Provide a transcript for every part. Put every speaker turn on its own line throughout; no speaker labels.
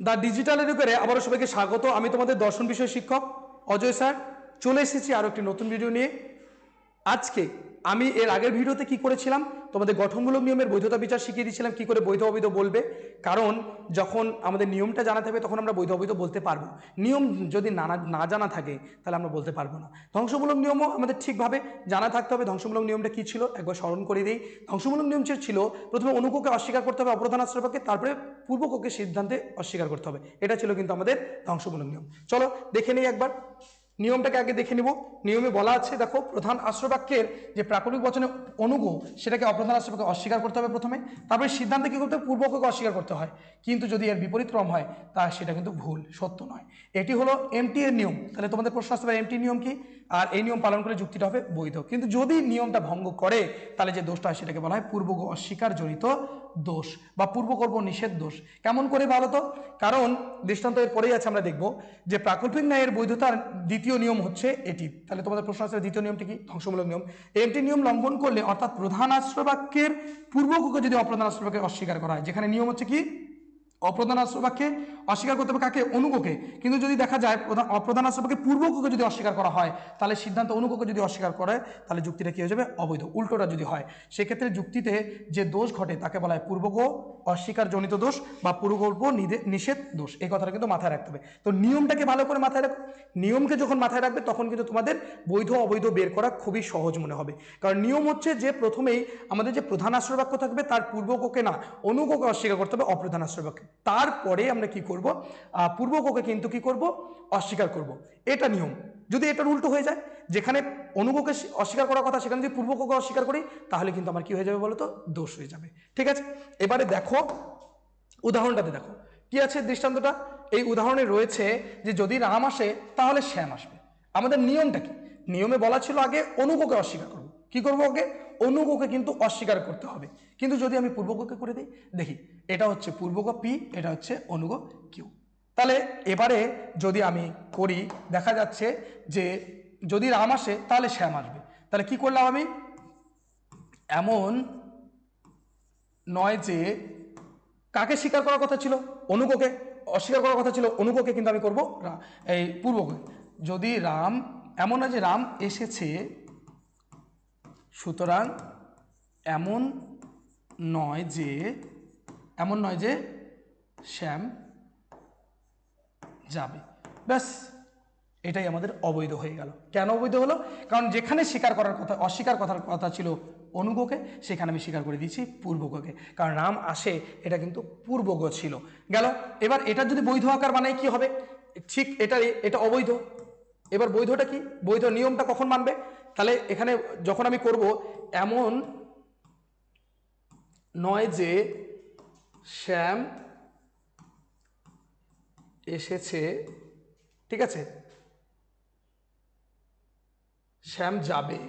The digital এডুকেরে আবারও সবাইকে স্বাগত। আমি তোমাদের দর্শন বিষয় শিক্ষক অজয় স্যার চলে এসেছি আরও একটি নতুন ভিডিও নিয়ে। আজকে আমি এর আগের ভিডিওতে কি করেছিলাম, তোমাদের গঠনমূলক নিয়মের বৈধতা বিচার শিখিয়ে দিয়েছিলাম কি করে বৈধ অবৈধ বলবে। কারণ যখন আমাদের নিয়মটা জানা থাকবে তখন আমরা বৈধ অবৈধ বলতে পারবো। নিয়ম যদি না জানা থাকে তাহলে আমরা বলতে পারবো না। ধ্বংসমূলক নিয়মও আমাদের ঠিকভাবে জানা থাকতে হবে। ধ্বংসমূলক নিয়মটা কি ছিল একবার স্মরণ করে দিই। ধ্বংসমূলক নিয়ম ছিল প্রথমে অনুককে অস্বীকার করতে হবে অপ্রধান আশ্রয়কে, তারপরে পূর্বককে সিদ্ধান্তে অস্বীকার করতে হবে। এটা ছিল কিন্তু আমাদের ধ্বংসমূলক নিয়ম। চলো দেখে নিই একবার নিয়মটাকে আগে দেখে নিব। নিয়মে বলা আছে দেখো, প্রধান আশ্রবাক্যের যে প্রাকৃতিক বচনে অনুগ সেটাকে অপ্রধান আশ্রবাক্যকে অস্বীকার করতে হবে প্রথমে, তারপরে সিদ্ধান্তে কি করতে হবে পূর্বককে অস্বীকার করতে হয়। কিন্তু যদি এর বিপরীত ক্রম হয় তা সেটা কিন্তু ভুল, সত্য নয়। এটি হলো এমটি এর নিয়ম। তাহলে তোমাদের প্রশ্ন আসতে পারে এমটি নিয়ম কি, আর এই নিয়ম পালন করে যুক্তিটা হবে বৈধ। কিন্তু যদি নিয়মটা ভঙ্গ করে তাহলে যে দোষটা হয় সেটাকে বলা হয় পূর্বক অস্বীকার জনিত দোষ বা পূর্বকর্ম নিষেধ দোষ। কেমন করে ভালো তো, কারণ দৃষ্টান্ত এর পরেই আছে, আমরা দেখব যে প্রাকল্পিক ন্যায়ের বৈধতার দ্বিতীয় নিয়ম হচ্ছে এটি। তাহলে তোমাদের প্রশ্ন আছে দ্বিতীয় নিয়মটি কি, ধ্বংসমূলক নিয়ম। এমটি নিয়ম লঙ্ঘন করলে অর্থাৎ প্রধান আশ্রয়বাক্যের পূর্বককে যদি অপ্রধান আশ্রয়বাক্যে অস্বীকার করা হয়, যেখানে নিয়ম হচ্ছে কি অপ্রধান আশ্রয়বাক্যে অস্বীকার করতে হবে কাকে, অনুককে। কিন্তু যদি দেখা যায় অপ্রধান আশ্রয়বাক্যে পূর্বককে যদি অস্বীকার করা হয় তাহলে সিদ্ধান্ত অনুককে যদি অস্বীকার করে তাহলে যুক্তিটা কি হয়ে যাবে অবৈধ। উল্টোটা যদি হয় সেক্ষেত্রে যুক্তিতে যে দোষ ঘটে তাকে বলা হয় পূর্বক অস্বীকার জনিত দোষ বা পূর্বকল্প নিষেধ দোষ। এই কথাটা কিন্তু মাথায় রাখতে হবে। তো নিয়মটাকে ভালো করে মাথায় রাখো। নিয়মকে যখন মাথায় রাখবে তখন কিন্তু তোমাদের বৈধ অবৈধ বের করা খুবই সহজ মনে হবে। কারণ নিয়ম হচ্ছে যে প্রথমেই আমাদের যে প্রধান আশ্রয়বাক্য থাকবে তার পূর্বককে না অনুককে অস্বীকার করতে হবে অপ্রধান আশ্রয়বাক্যে, তারপরে আমরা কি করব পূর্বককে কিন্তু কি করব অস্বীকার করব। এটা নিয়ম। যদি এটার উল্টো হয়ে যায়, যেখানে অনুককে অস্বীকার করার কথা সেখানে যদি পূর্বককে অস্বীকার করি তাহলে কিন্তু আমার কি হয়ে যাবে বলো তো, দোষ হয়ে যাবে। ঠিক আছে, এবারে দেখো উদাহরণটাতে দেখো কি আছে দৃষ্টান্তটা। এই উদাহরণে রয়েছে যে যদি রাম আসে তাহলে শ্যাম আসবে। আমাদের নিয়মটা কি, নিয়মে বলা ছিল আগে অনুককে অস্বীকার করব। কি করবো আগে, অনুককে কিন্তু অস্বীকার করতে হবে। কিন্তু যদি আমি পূর্বককে করে দিই, দেখি এটা হচ্ছে পূর্বক পি, এটা হচ্ছে অনুগ কিউ। তাহলে এবারে যদি আমি করি দেখা যাচ্ছে যে যদি রাম আসে তাহলে শ্যাম আসবে। তাহলে কি করলাম আমি, এমন নয় যে কাকে স্বীকার করার কথা ছিল, অনুককে অস্বীকার করার কথা ছিল অনুককে, কিন্তু আমি করব এই পূর্বকে। যদি রাম, এমন নয় যে রাম এসেছে, সুতরাং এমন নয় যে শ্যাম যাবে। ব্যাস, এটাই আমাদের অবৈধ হয়ে গেল। কেন অবৈধ হলো, কারণ যেখানে স্বীকার করার কথা অস্বীকার করার কথা ছিল অনুগকে সেখানে আমি স্বীকার করে দিয়েছি পূর্বককে, কারণ রাম আসে এটা কিন্তু পূর্বক ছিল। গেল। এবার এটা যদি বৈধ আকার বানাই কি হবে, ঠিক এটা অবৈধ। এবার বৈধটা কি, বৈধ নিয়মটা কখন মানবে, তাহলে এখানে যখন আমি করব এমন নয় যে শ্যাম এসেছে, ঠিক আছে, শ্যাম যাবে,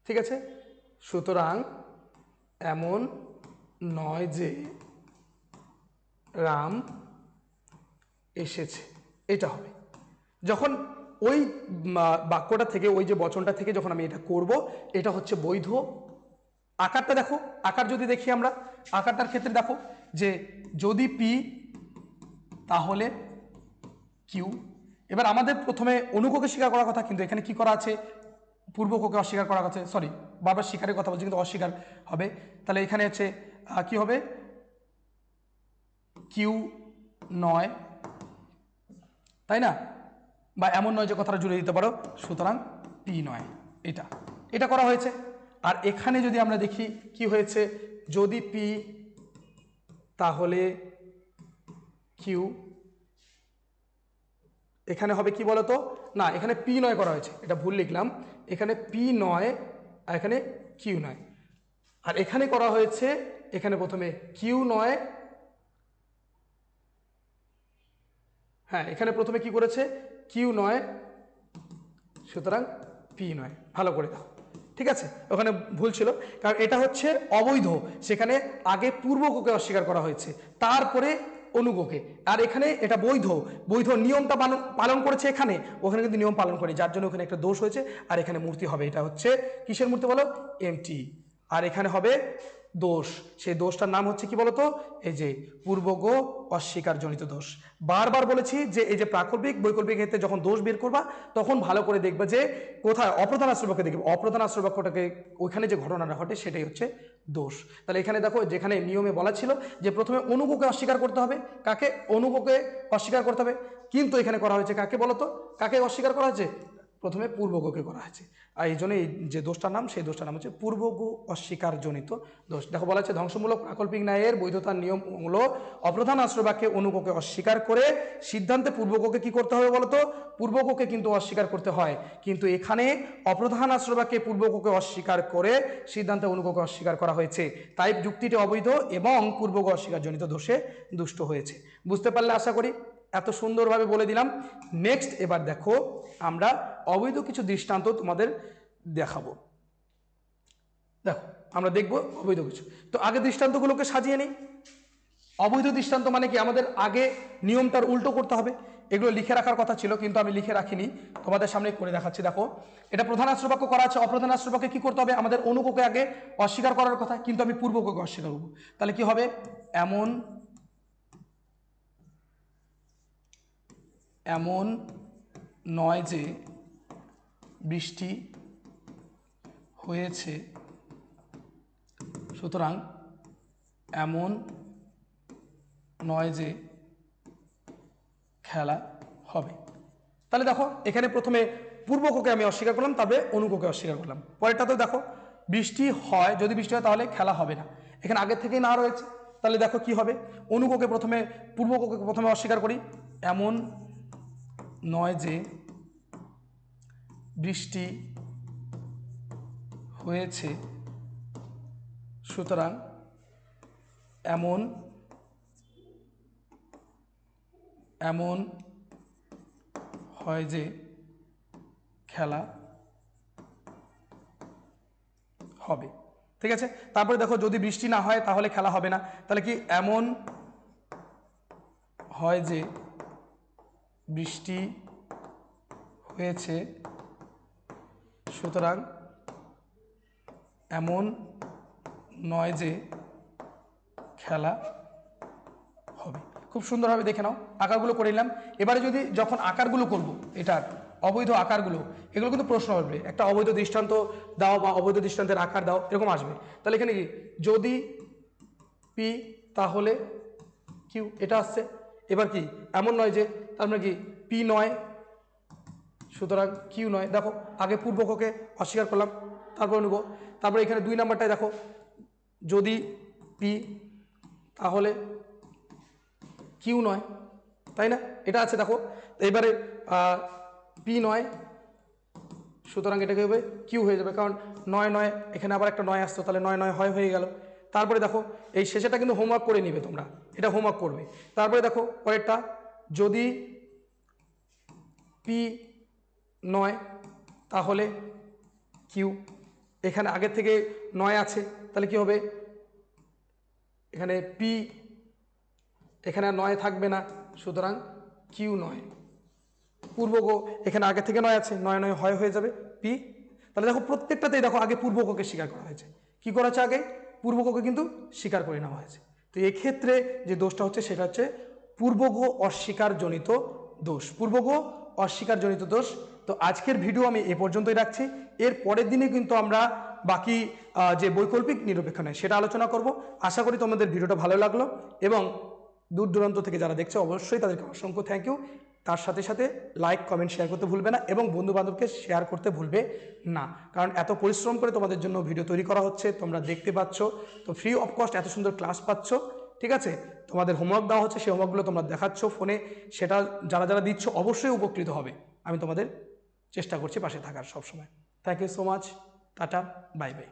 ঠিক আছে, সুতরাং এমন নয় যে রাম এসেছে, এটা হবে। যখন ওই বাক্যটা থেকে ওই যে বচনটা থেকে যখন আমি এটা করব এটা হচ্ছে বৈধ। আকারটা দেখো, আকার যদি দেখি আমরা আকারটার ক্ষেত্রে দেখো যে যদি পি তাহলে কিউ। এবার আমাদের প্রথমে অনুককে স্বীকার করার কথা, কিন্তু এখানে কি করা আছে পূর্বককে অস্বীকার করা আছে, সরি বারবার স্বীকারের কথা বলছি কিন্তু অস্বীকার হবে। তাহলে এখানে হচ্ছে কি হবে, কিউ নয়, তাই না, বা এমন নয় যে কথাটা জুড়ে দিতে পারো, সুতরাং পি নয়, এটা এটা করা হয়েছে। আর এখানে যদি আমরা দেখি কি হয়েছে, যদি পি তাহলে কিউ, এখানে হবে কি বলতো, না এখানে পি নয় করা হয়েছে, এটা ভুল লিখলাম, এখানে পি নয় আর এখানে কিউ নয়। আর এখানে করা হয়েছে এখানে প্রথমে কিউ নয়, হ্যাঁ এখানে প্রথমে কি করেছে কিউ নয়, সুতরাং পি নয়। ভালো করে দাও, ঠিক আছে, ওখানে ভুল ছিল কারণ এটা হচ্ছে অবৈধ, সেখানে আগে পূর্বককে অস্বীকার করা হয়েছে তারপরে অনুগকে, আর এখানে এটা বৈধ। বৈধ নিয়মটা পালন করেছে এখানে, ওখানে কিন্তু নিয়ম পালন করে, যার জন্য ওখানে একটা দোষ হয়েছে। আর এখানে মূর্তি হবে, এটা হচ্ছে কিসের মূর্তি বলো, এমটি। আর এখানে হবে দোষ। সেই দোষটার নাম হচ্ছে কি বলতো, এই যে পূর্বগ অস্বীকার জনিত দোষ। বারবার বলেছি যে এই যে প্রাকল্পিক বৈকল্পিক ক্ষেত্রে যখন দোষ বের করবা তখন ভালো করে দেখবে যে কোথায় অপ্রধান আশ্রয় বাক্যে দেখবে, অপ্রধান আশ্রয় বাক্যটাকে ওইখানে যে ঘটনাটা ঘটে সেটাই হচ্ছে দোষ। তাহলে এখানে দেখো যেখানে নিয়মে বলা ছিল যে প্রথমে অনুগকে অস্বীকার করতে হবে, কাকে? অনুগকে অস্বীকার করতে হবে, কিন্তু এখানে করা হয়েছে কাকে বলতো, কাকে অস্বীকার করা হয়েছে? প্রথমে পূর্বগকে করা হয়েছে। আর এই জন্য এই যে দোষটার নাম, সেই দোষটার নাম হচ্ছে পূর্বগ অস্বীকার জনিত দোষ। দেখো বলা হচ্ছে ধ্বংসমূলক প্রাকল্পিক ন্যায়ের বৈধতার নিয়ম হলো অপ্রধান আশ্রয় বাক্যে অনুগকে অস্বীকার করে সিদ্ধান্তে পূর্বগকে কি করতে হবে বলতো, পূর্বগকে কিন্তু অস্বীকার করতে হয়। কিন্তু এখানে অপ্রধান আশ্রয় বাক্যে পূর্বগকে অস্বীকার করে সিদ্ধান্তে অনুগকে অস্বীকার করা হয়েছে, তাই যুক্তিটি অবৈধ এবং পূর্বগ অস্বীকার জনিত দোষে দুষ্ট হয়েছে। বুঝতে পারলে আশা করি, এত সুন্দরভাবে বলে দিলাম। নেক্সট এবার দেখো আমরা অবৈধ কিছু দৃষ্টান্ত তোমাদের দেখাবো। দেখো আমরা দেখব অবৈধ কিছু। তো আগে দৃষ্টান্তগুলোকে সাজিয়ে নিই। অবৈধ দৃষ্টান্ত মানে কি, আমাদের আগে নিয়মটার উল্টো করতে হবে। এগুলো লিখে রাখার কথা ছিল কিন্তু আমি লিখে রাখিনি, তোমাদের সামনে করে দেখাচ্ছি। দেখো এটা প্রধান আশ্রয় বাক্য করা আছে, অপ্রধান আশ্রয় বাক্যে কি করতে হবে, আমাদের অনুগকে আগে অস্বীকার করার কথা, কিন্তু আমি পূর্বগকে অস্বীকার করব। তাহলে কি হবে, এমন নয় যে বৃষ্টি হয়েছে, সুতরাং এমন নয় যে খেলা হবে। তাহলে দেখো এখানে প্রথমে পূর্বককে আমি অস্বীকার করলাম, তবে অনুককে অস্বীকার করলাম। পরেরটাতেও দেখো বৃষ্টি হয়, যদি বৃষ্টি হয় তাহলে খেলা হবে না, এখানে আগে থেকেই না রয়েছে। তাহলে দেখো কি হবে, অনুককে প্রথমে, পূর্বককে প্রথমে অস্বীকার করি, এমন নয় যে বৃষ্টি হয়েছে, সুতরাং এমন হয় যে খেলা হবে। ঠিক আছে, তারপরে দেখো যদি বৃষ্টি না হয় তাহলে খেলা হবে না, তাহলে কি, এমন হয় যে বৃষ্টি হয়েছে, সুতরাং এমন নয় যে খেলা হবে। খুব সুন্দরভাবে দেখে নাও, আকারগুলো করে নিলাম। এবারে যদি যখন আকারগুলো করব, এটার অবৈধ আকারগুলো, এগুলো কিন্তু প্রশ্ন আসবে, একটা অবৈধ দৃষ্টান্ত দাও বা অবৈধ দৃষ্টান্তের আকার দাও, এরকম আসবে। তাহলে এখানে কি, যদি পি তাহলে কিউ, এটা আসছে। এবার কি, এমন নয় যে, তার মানে কি, পি নয় সুতরাং কিউ নয়। দেখো আগে পূর্বককে অস্বীকার করলাম, তারপর নেব। তারপরে এখানে 2 নাম্বারটায় দেখো, যদি পি তাহলে কিউ নয়, তাই না, এটা আছে। দেখো এবারে পি নয় সুতরাং এটাকে হবে কিউ হয়ে যাবে, কারণ 9 এখানে আবার একটা 9 আসতো, তাহলে 9 হয় হয়ে গেল। তারপরে দেখো এই শেষেটা কিন্তু হোমওয়ার্ক করে নিবে তোমরা, এটা হোমওয়ার্ক করবে। তারপরে দেখো পরেরটা, যদি পি নয় তাহলে কিউ, এখানে আগের থেকে 9 আছে, তাহলে কি হবে, এখানে পি, এখানে আর 9 থাকবে না, সুতরাং কিউ নয়। পূর্বক, এখানে আগে থেকে 9 আছে, 9 হয় হয়ে যাবে পি। তাহলে দেখো প্রত্যেকটাতেই দেখো আগে পূর্বককে স্বীকার করা হয়েছে। কি করা হচ্ছে, আগে পূর্বককে কিন্তু স্বীকার করে নেওয়া হয়েছে। তো এক্ষেত্রে যে দোষটা হচ্ছে সেটা হচ্ছে পূর্বগ অস্বীকার জনিত দোষ, পূর্বগ অস্বীকার জনিত দোষ। তো আজকের ভিডিও আমি এ পর্যন্তই রাখছি। এর পরের দিনে কিন্তু আমরা বাকি যে বৈকল্পিক নিরপেক্ষণ সেটা আলোচনা করব। আশা করি তোমাদের ভিডিওটা ভালো লাগলো, এবং দূর দূরান্ত থেকে যারা দেখছে অবশ্যই তাদেরকে অসংখ্য থ্যাংক ইউ। তার সাথে সাথে লাইক কমেন্ট শেয়ার করতে ভুলবে না, এবং বন্ধু বান্ধবকে শেয়ার করতে ভুলবে না, কারণ এত পরিশ্রম করে তোমাদের জন্য ভিডিও তৈরি করা হচ্ছে, তোমরা দেখতে পাচ্ছ, তো ফ্রি অফ কস্ট এত সুন্দর ক্লাস পাচ্ছ। ঠিক আছে, তোমাদের হোমওয়ার্ক দেওয়া হচ্ছে, সেই হোমওয়ার্কগুলো তোমরা দেখাচ্ছ ফোনে, সেটা যারা যারা দিচ্ছ অবশ্যই উপকৃত হবে। আমি তোমাদের চেষ্টা করছি পাশে থাকার সবসময়। Thank you so much, tata, bye by.